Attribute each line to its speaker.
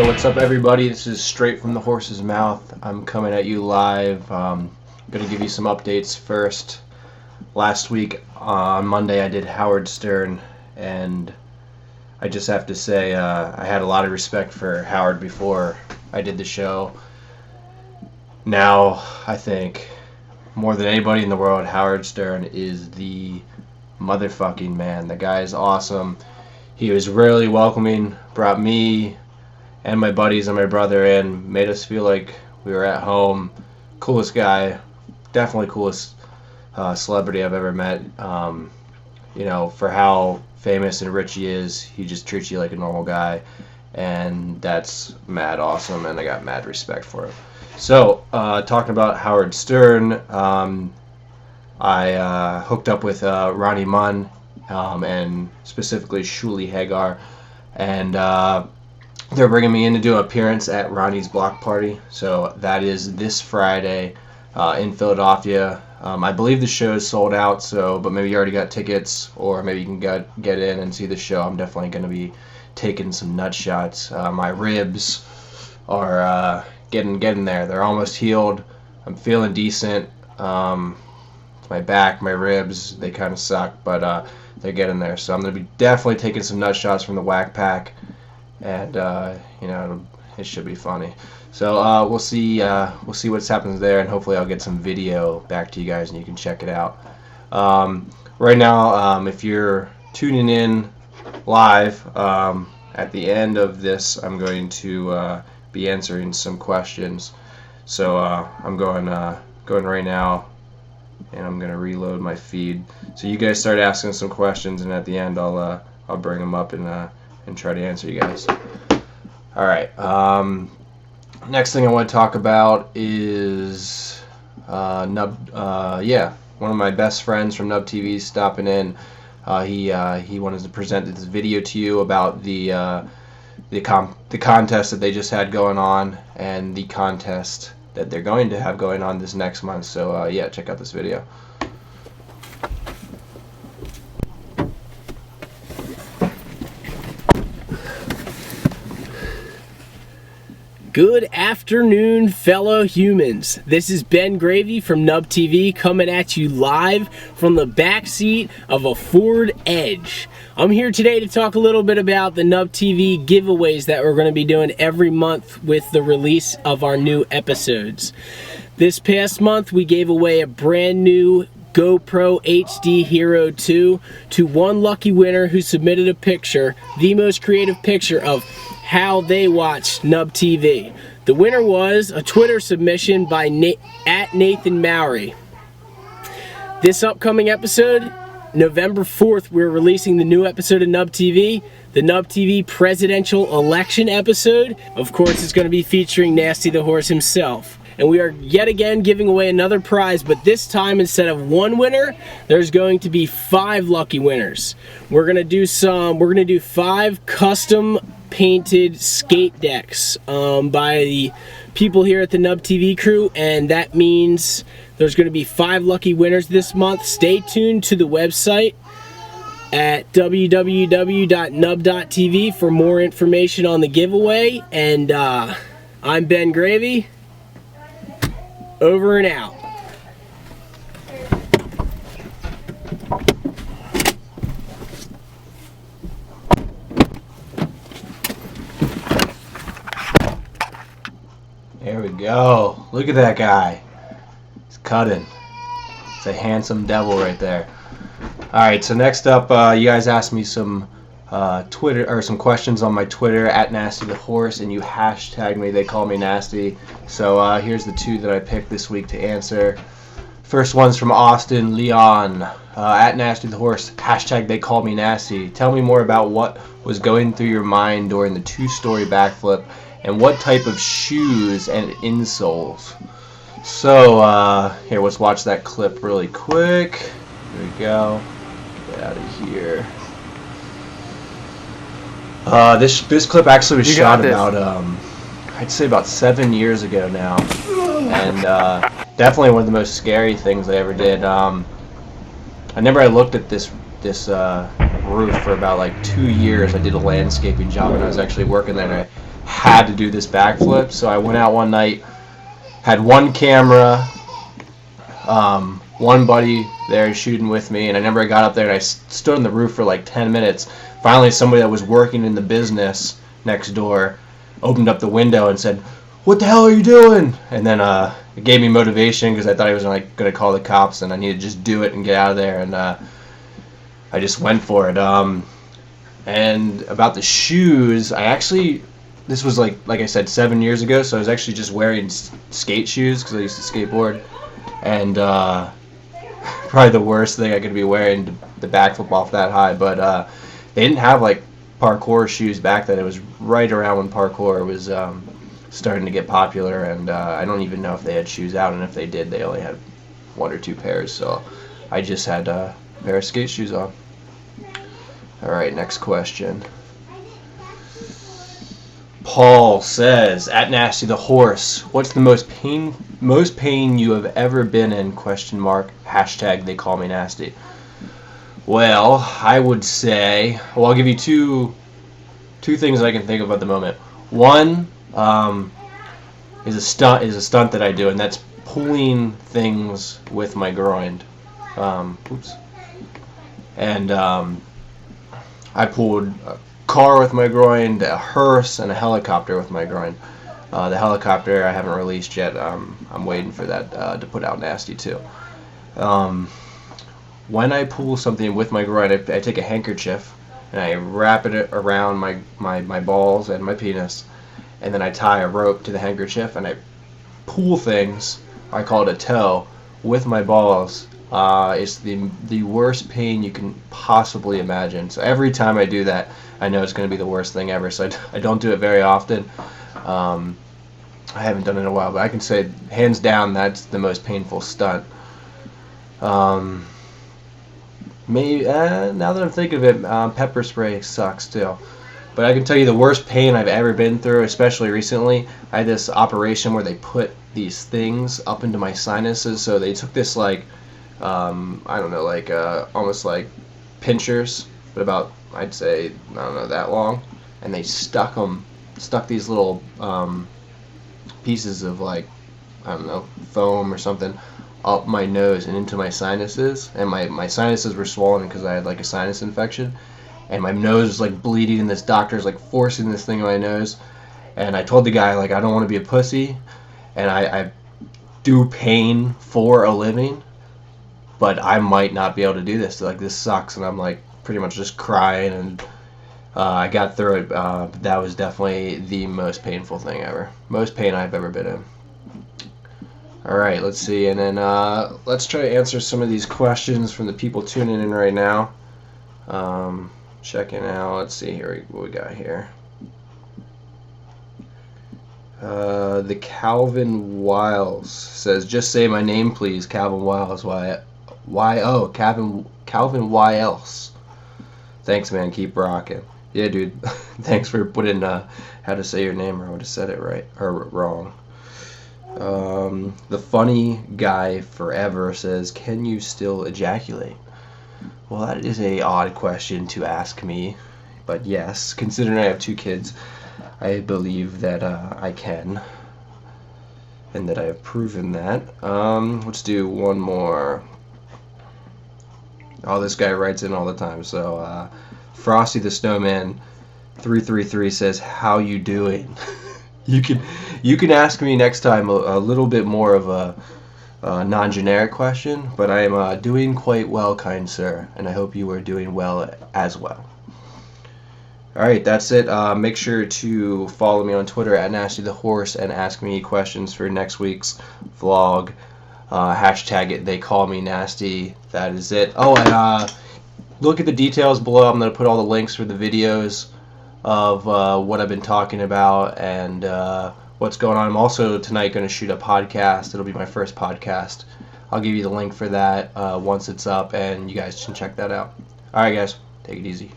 Speaker 1: What's up, everybody? This is straight from the horse's mouth. I'm coming at you live. I'm going to give you some updates first. Last week on Monday I did Howard Stern, and I just have to say I had a lot of respect for Howard before I did the show. Now I think more than anybody in the world, Howard Stern is the motherfucking man. The guy is awesome. He was really welcoming, brought me and my buddies and my brother in, made us feel like we were at home. Coolest guy, definitely coolest celebrity I've ever met. You know, for how famous and rich he is, he just treats you like a normal guy, and that's mad awesome, and I got mad respect for him. So, talking about Howard Stern, I hooked up with Ronnie Mund, and specifically Shuli Hagar, and they're bringing me in to do an appearance at Ronnie's block party. So that is this Friday in Philadelphia. I believe the show is sold out, but maybe you already got tickets, or maybe you can get in and see the show. I'm definitely going to be taking some nut shots. My ribs are getting there. They're almost healed. I'm feeling decent. My back, my ribs, they kind of suck, but they're getting there. So I'm going to be definitely taking some nut shots from the Whack Pack. And you know, it should be funny. So we'll see what happens there, and hopefully I'll get some video back to you guys and you can check it out. Right now, if you're tuning in live, at the end of this I'm going to be answering some questions. So I'm going right now, and I'm going to reload my feed. So you guys start asking some questions, and at the end I'll bring them up and try to answer you guys. Alright, next thing I want to talk about is one of my best friends from Nub TV stopping in. He wanted to present this video to you about the contest that they just had going on, and the contest that they're going to have going on this next month. So yeah, check out this video.
Speaker 2: Good afternoon, fellow humans. This is Ben Gravy from Nub TV coming at you live from the back seat of a Ford Edge. I'm here today to talk a little bit about the Nub TV giveaways that we're going to be doing every month with the release of our new episodes. This past month we gave away a brand new GoPro HD Hero 2 to one lucky winner who submitted a picture, the most creative picture of how they watch Nub TV. The winner was a Twitter submission by at Nathan Mowry. This upcoming episode, November 4th, we're releasing the new episode of Nub TV, the Nub TV presidential election episode. Of course, it's going to be featuring Nasty the Horse himself. And we are yet again giving away another prize, but this time instead of one winner, there's going to be 5 lucky winners. We're going to do 5 custom painted skate decks by the people here at the Nub TV crew, and that means there's going to be 5 lucky winners this month. Stay tuned to the website at www.nub.tv for more information on the giveaway. And I'm Ben Gravy. Over and out.
Speaker 1: There we go. Look at that guy. He's cutting. It's a handsome devil right there. Alright, so next up, you guys asked me some some questions on my Twitter at Nasty the Horse, and you hashtagged me, they call me nasty. So here's the 2 that I picked this week to answer. First one's from Austin Leon, at Nasty the Horse, hashtag they call me nasty. Tell me more about what was going through your mind during the 2-story backflip, and what type of shoes and insoles. So here, let's watch that clip really quick. Here we go. Get out of here. This clip actually was shot about I'd say about 7 years ago now, and definitely one of the most scary things I ever did. I looked at this roof for about like 2 years. I did a landscaping job, and I was actually working there, and I had to do this backflip. So I went out one night, had one camera, one buddy there shooting with me, and I remember I got up there and I stood on the roof for like 10 minutes. Finally, somebody that was working in the business next door opened up the window and said, "What the hell are you doing?" And then it gave me motivation because I thought he was like going to call the cops, and I needed to just do it and get out of there. And I just went for it. And about the shoes, this was like I said, 7 years ago, so I was actually just wearing skate shoes because I used to skateboard. And probably the worst thing I could be wearing the backflip off that high, but they didn't have like parkour shoes back then. It was right around when parkour was starting to get popular, and I don't even know if they had shoes out, and if they did, they only had 1 or 2 pairs, so I just had a pair of skate shoes on. Alright, next question. Paul says, at Nasty the Horse, what's the most pain you have ever been in? ? Hashtag they call me nasty. Well, I would say, I'll give you two things I can think of at the moment. One is a stunt that I do, and that's pulling things with my groin. And I pulled a car with my groin, a hearse, and a helicopter with my groin. The helicopter I haven't released yet. I'm waiting for that to put out nasty too. When I pull something with my groin, I take a handkerchief and I wrap it around my balls and my penis, and then I tie a rope to the handkerchief and I pull things. I call it a toe with my balls. It's the worst pain you can possibly imagine. So every time I do that, I know it's going to be the worst thing ever. So I don't do it very often. I haven't done it in a while, but I can say hands down that's the most painful stunt. Maybe now that I'm thinking of it, pepper spray sucks too. But I can tell you the worst pain I've ever been through, especially recently. I had this operation where they put these things up into my sinuses. So they took this like almost like pinchers, but about, I'd say, that long, and they stuck these little pieces of foam or something up my nose and into my sinuses, and my sinuses were swollen because I had like a sinus infection, and my nose was like bleeding, and this doctor's like forcing this thing in my nose, and I told the guy like I don't want to be a pussy, and I do pain for a living, but I might not be able to do this. Like, this sucks, and I'm like pretty much just crying, and I got through it. That was definitely the most painful thing ever. Most pain I've ever been in. Alright, let's see, and then let's try to answer some of these questions from the people tuning in right now. Checking out, let's see here what we got here. The Calvin Wiles says, just say my name please, Calvin Wiles. Calvin Wiles. Thanks, man, keep rocking. Yeah, dude, thanks for putting how to say your name, or I would have said it right, or wrong. The funny guy forever says, can you still ejaculate? Well, that is a odd question to ask me, but yes, considering I have 2 kids, I believe that I can, and that I have proven that. Let's do one more. Oh, this guy writes in all the time. So Frosty the Snowman 333 says, how you doing? You can ask me next time a little bit more of a non-generic question, but I am doing quite well, kind sir, and I hope you are doing well as well. Alright, that's it. Make sure to follow me on Twitter at NastyTheHorse and ask me questions for next week's vlog. Hashtag it, they call me nasty. That is it. Oh, and look at the details below. I'm going to put all the links for the videos of what I've been talking about and what's going on. I'm also tonight going to shoot a podcast. It'll be my first podcast. I'll give you the link for that once it's up, and you guys can check that out. Alright guys, take it easy.